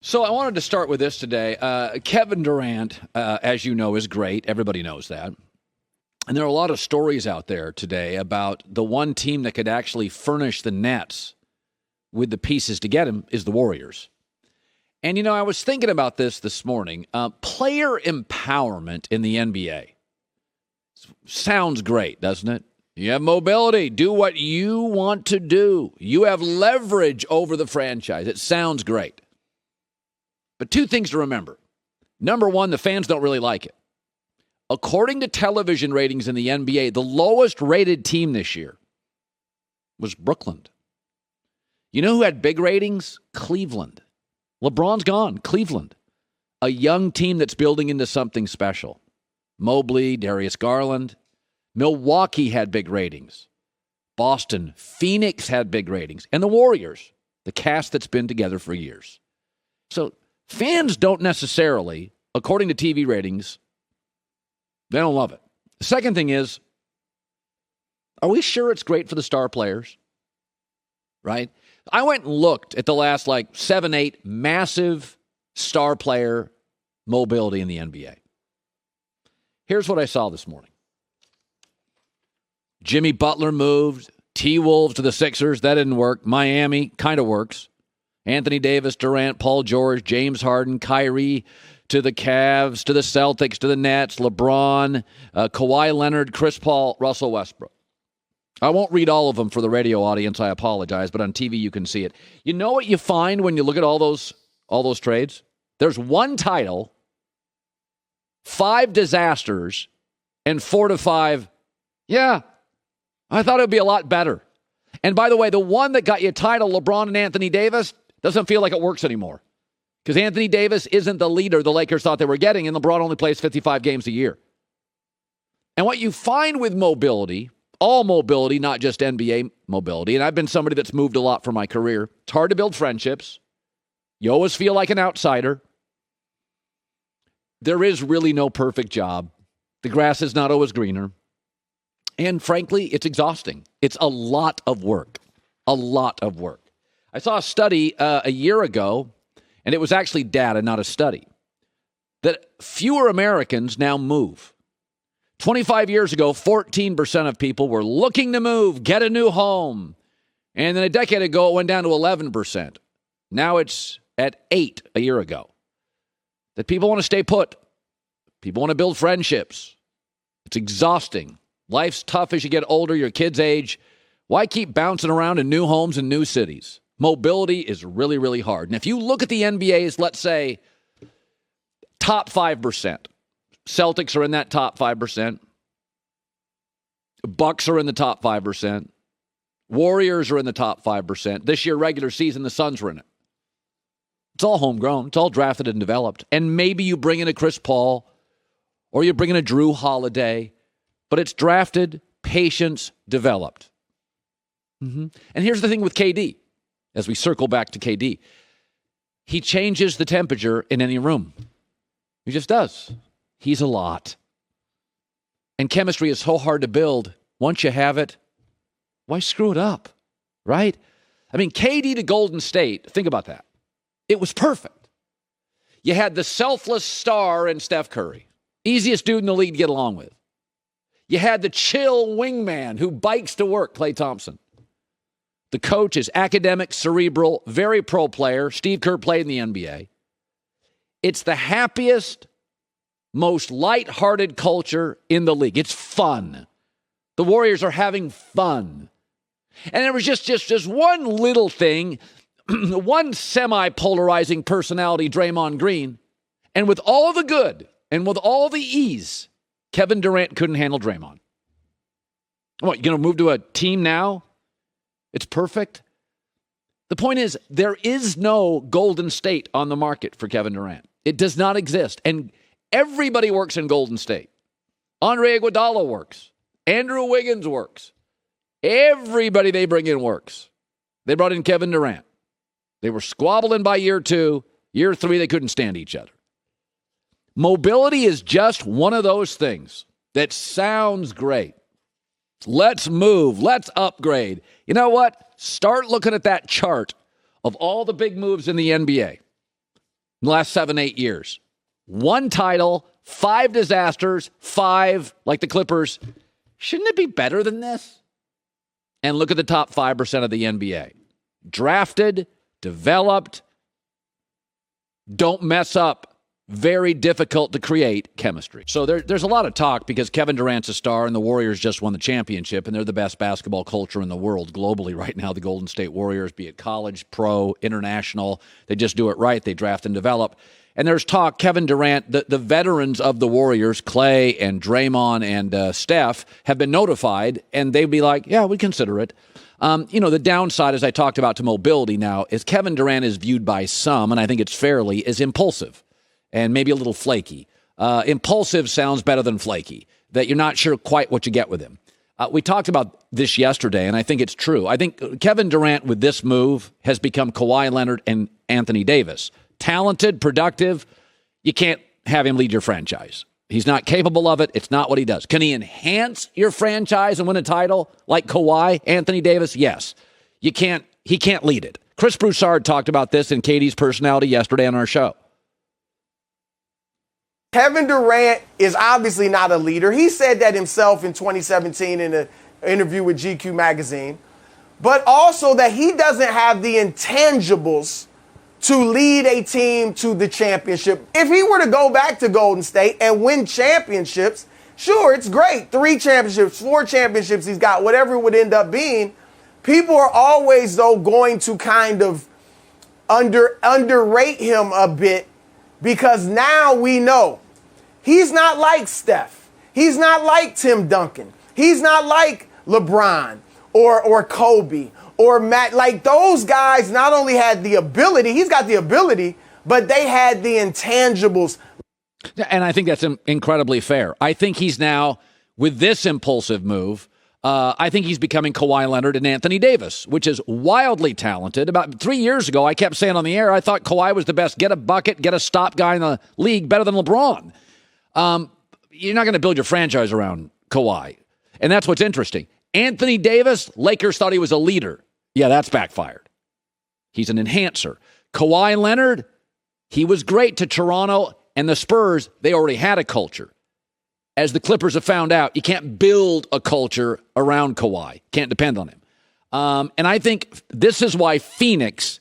So I wanted to start with this today. Kevin Durant, as you know, is great. Everybody knows that. And there are a lot of stories out there today about the one team that could actually furnish the Nets with the pieces to get him is the Warriors. And, you know, I was thinking about this morning. Player empowerment in the NBA sounds great, doesn't it? You have mobility. Do what you want to do. You have leverage over the franchise. It sounds great. But two things to remember. Number one, the fans don't really like it. According to television ratings in the NBA, the lowest rated team this year was Brooklyn. You know who had big ratings? Cleveland. LeBron's gone. Cleveland. A young team that's building into something special. Mobley, Darius Garland. Milwaukee had big ratings. Boston. Phoenix had big ratings. And the Warriors, the cast that's been together for years. So fans don't necessarily, according to TV ratings, they don't love it. The second thing is, are we sure it's great for the star players? Right? I went and looked at the last 7, 8 massive star player mobility in the NBA. Here's what I saw this morning. Jimmy Butler moved. T-Wolves to the Sixers. That didn't work. Miami kind of works. Anthony Davis, Durant, Paul George, James Harden, Kyrie to the Cavs, to the Celtics, to the Nets, LeBron, Kawhi Leonard, Chris Paul, Russell Westbrook. I won't read all of them for the radio audience. I apologize, but on TV you can see it. You know what you find when you look at all those trades? There's one title, 5 disasters, and 4 to 5. Yeah, I thought it would be a lot better. And by the way, the one that got you a title, LeBron and Anthony Davis, doesn't feel like it works anymore. Because Anthony Davis isn't the leader the Lakers thought they were getting, and LeBron only plays 55 games a year. And what you find with mobility, all mobility, not just NBA mobility, and I've been somebody that's moved a lot for my career, it's hard to build friendships. You always feel like an outsider. There is really no perfect job. The grass is not always greener. And frankly, it's exhausting. It's a lot of work. A lot of work. I saw a study a year ago, and it was actually data, not a study, that fewer Americans now move. 25 years ago, 14% of people were looking to move, get a new home. And then a decade ago, it went down to 11%. Now it's at 8% a year ago. That people want to stay put. People want to build friendships. It's exhausting. Life's tough as you get older, your kids age. Why keep bouncing around in new homes and new cities? Mobility is really, really hard. And if you look at the NBA's, let's say, top 5%, Celtics are in that top 5%. Bucks are in the top 5%. Warriors are in the top 5%. This year, regular season, the Suns were in it. It's all homegrown. It's all drafted and developed. And maybe you bring in a Chris Paul or you bring in a Drew Holiday, but it's drafted, patience, developed. And here's the thing with KD. As we circle back to KD, he changes the temperature in any room. He just does. He's a lot. And chemistry is so hard to build. Once you have it, why screw it up, right? I mean, KD to Golden State, think about that. It was perfect. You had the selfless star in Steph Curry, easiest dude in the league to get along with. You had the chill wingman who bikes to work, Klay Thompson. The coach is academic, cerebral, very pro player. Steve Kerr played in the NBA. It's the happiest, most lighthearted culture in the league. It's fun. The Warriors are having fun. And there was just one little thing, one semi-polarizing personality, Draymond Green. And with all the good and with all the ease, Kevin Durant couldn't handle Draymond. What, you going to move to a team now? It's perfect. The point is, there is no Golden State on the market for Kevin Durant. It does not exist. And everybody works in Golden State. Andre Iguodala works. Andrew Wiggins works. Everybody they bring in works. They brought in Kevin Durant. They were squabbling by year 2. Year 3, they couldn't stand each other. Mobility is just one of those things that sounds great. Let's move. Let's upgrade. You know what? Start looking at that chart of all the big moves in the NBA. in the last 7-8 years. 1 title, 5 disasters, 5 like the Clippers. Shouldn't it be better than this? And look at the top 5% of the NBA. Drafted, developed, don't mess up. Very difficult to create chemistry. So there's a lot of talk because Kevin Durant's a star and the Warriors just won the championship and they're the best basketball culture in the world globally right now, the Golden State Warriors, be it college, pro, international. They just do it right. They draft and develop. And there's talk, Kevin Durant, the veterans of the Warriors, Clay and Draymond and Steph, have been notified, and they'd be like, yeah, we'd consider it. The downside, as I talked about, to mobility now is Kevin Durant is viewed by some, and I think it's fairly, as impulsive and maybe a little flaky. Impulsive sounds better than flaky, that you're not sure quite what you get with him. We talked about this yesterday, and I think it's true. I think Kevin Durant, with this move, has become Kawhi Leonard and Anthony Davis. Talented, productive, you can't have him lead your franchise. He's not capable of it. It's not what he does. Can he enhance your franchise and win a title like Kawhi, Anthony Davis? Yes. He can't lead it. Chris Broussard talked about this in KD's personality yesterday on our show. Kevin Durant is obviously not a leader. He said that himself in 2017 in an interview with GQ magazine. But also that he doesn't have the intangibles to lead a team to the championship. If he were to go back to Golden State and win championships, sure, it's great. 3 championships, 4 championships he's got, whatever it would end up being. People are always, though, going to kind of underrate him a bit because now we know he's not like Steph. He's not like Tim Duncan. He's not like LeBron or Kobe or Matt. Like, those guys not only had the ability, he's got the ability, but they had the intangibles. And I think that's incredibly fair. I think he's now, with this impulsive move, I think he's becoming Kawhi Leonard and Anthony Davis, which is wildly talented. About 3 years ago, I kept saying on the air, I thought Kawhi was the best get a bucket, get a stop guy in the league, better than LeBron. You're not going to build your franchise around Kawhi. And that's what's interesting. Anthony Davis, Lakers thought he was a leader. Yeah, that's backfired. He's an enhancer. Kawhi Leonard, he was great to Toronto and the Spurs. They already had a culture. As the Clippers have found out, you can't build a culture around Kawhi. Can't depend on him. And I think this is why Phoenix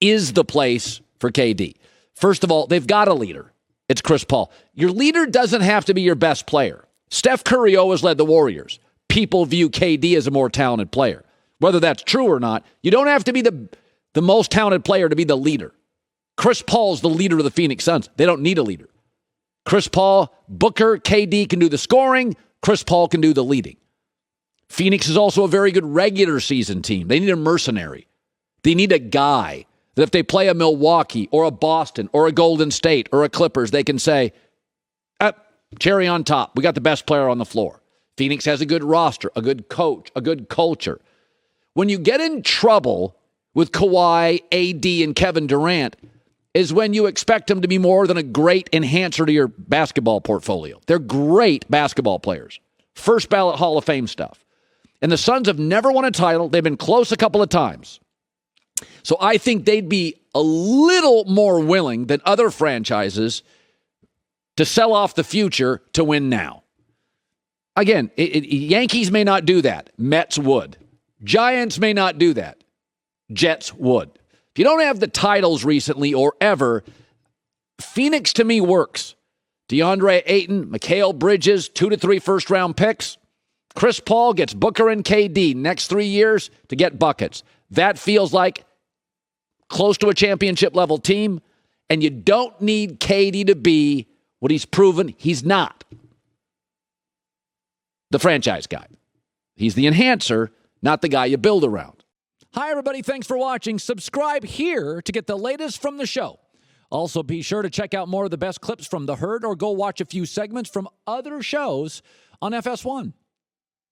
is the place for KD. First of all, they've got a leader. It's Chris Paul. Your leader doesn't have to be your best player. Steph Curry always led the Warriors. People view KD as a more talented player. Whether that's true or not, you don't have to be the most talented player to be the leader. Chris Paul's the leader of the Phoenix Suns. They don't need a leader. Chris Paul, Booker, KD can do the scoring. Chris Paul can do the leading. Phoenix is also a very good regular season team. They need a mercenary. They need a guy that if they play a Milwaukee or a Boston or a Golden State or a Clippers, they can say, cherry on top. We got the best player on the floor. Phoenix has a good roster, a good coach, a good culture. When you get in trouble with Kawhi, AD, and Kevin Durant is when you expect them to be more than a great enhancer to your basketball portfolio. They're great basketball players. First ballot Hall of Fame stuff. And the Suns have never won a title. They've been close a couple of times. So I think they'd be a little more willing than other franchises to sell off the future to win now. Again, Yankees may not do that. Mets would. Giants may not do that. Jets would. If you don't have the titles recently or ever, Phoenix to me works. DeAndre Ayton, Mikal Bridges, 2 to 3 first-round picks. Chris Paul gets Booker and KD next 3 years to get buckets. That feels like close to a championship-level team, and you don't need KD to be what he's proven he's not. The franchise guy. He's the enhancer, not the guy you build around. Hi, everybody. Thanks for watching. Subscribe here to get the latest from the show. Also, be sure to check out more of the best clips from The Herd or go watch a few segments from other shows on FS1.